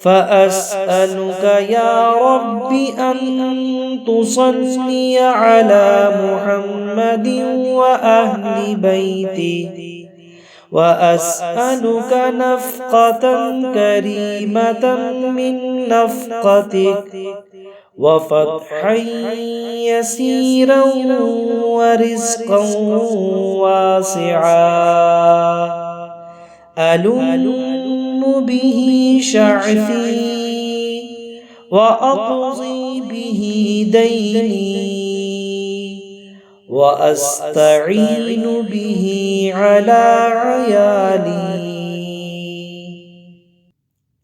فأسألك يا رب أن تصلي على محمد وأهل بيته وأسألك نفقة كريمة من نفقتك وفتحا يسيرا ورزقا واسعا ألم به شعثي وأقضي به ديني وأستعين به على عيالي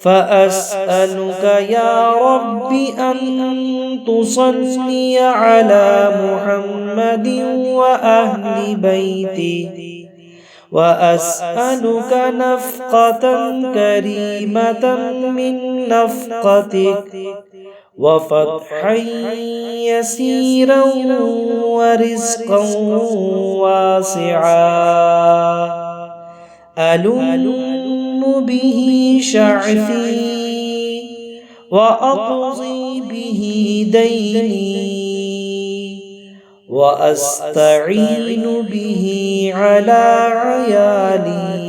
فأسألك يا رب أن تصلي على محمد وأهل بيته وأسألك نفقة كريمة من نفقتك وفتحا يسيرا ورزقا واسعا ألم به شعثي وأقضي به ديني وأستعين به على عيالي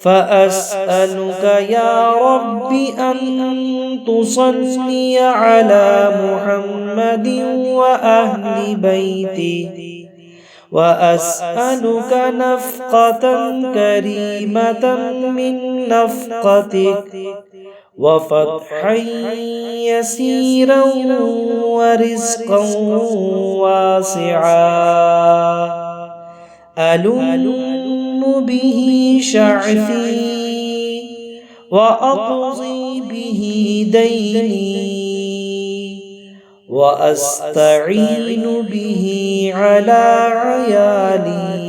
فأسألك يا رب أن تصلي على محمد وأهل بيته وأسألك نفقة كريمة من نفقتك وفتحا يسيرا ورزقا واسعا ألم به شعثي وأقضي به ديني وأستعين به على عيالي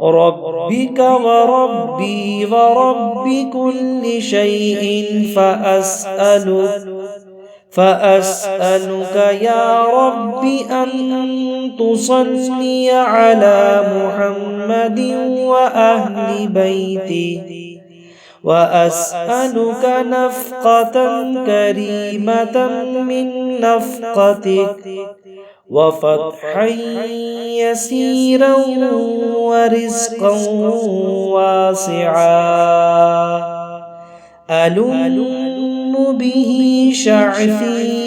ربك وربي ورب كل شيء فأسألك يا رب أن تصلي على محمد وأهل بيته، وأسألك نفقة كريمة من نفقتك، وفتحا يسيرا ورزقا واسعا ألم به شعثي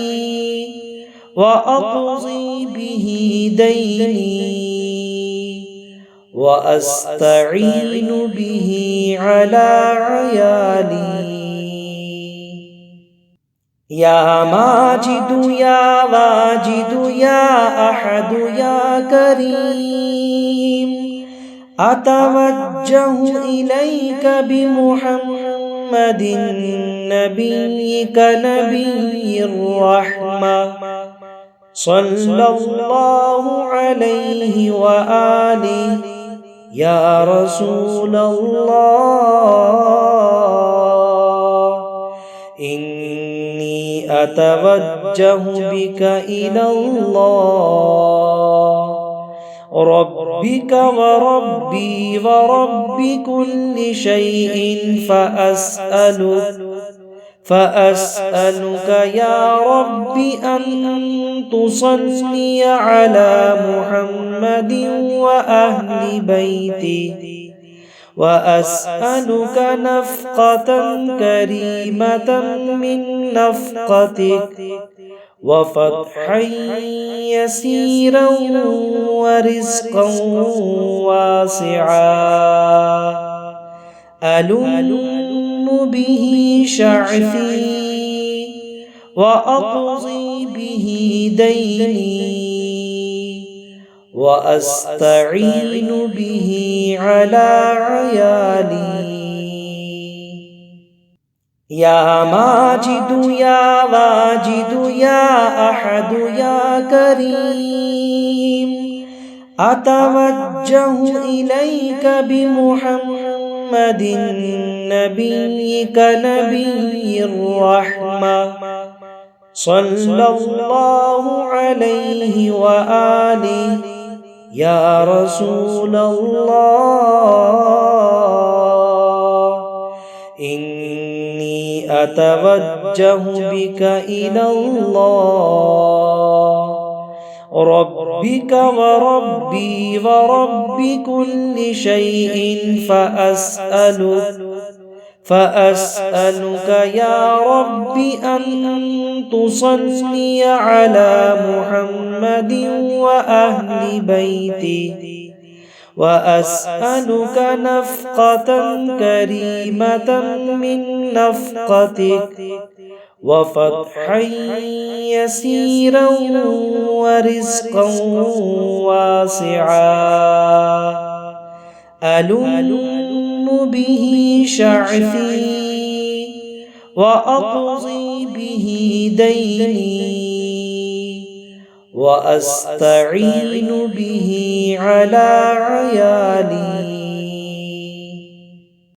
وأقضي به ديني، وأستعين به على عيالي. يا ماجد يا واجد يا أحد يا كريم، أتوجه إليك بمحمد نبيك نبي الرحمة، صلى الله عليه وآله يا رسول الله. إني أتوجه بك إلى الله ربك وربي ورب كل شيء فأسألك يا رب أن تصلي على محمد وأهل بيته، وأسألك نفقة كريمة من نفقتك، وفتحا يسيرا ورزقا واسعا ألم به شعثي وأقضي به ديني، وأستعين به على عيالي. يا ماجد يا واجد يا أحد يا كريم، أتوجه إليك بمحمد نبيك نبي الرحمة، صلى الله عليه وآله يا رسول الله. إني أتوجه بك إلى الله ربك وربي ورب كل شيء فأسألك يا رب أن تصلي على محمد وأهل بيته، وأسألك نفقة كريمة من نفقتك، وفتحا يسيرا ورزقا واسعا ألم به شعثي وأقضي به ديني، وأستعين به على عيالي.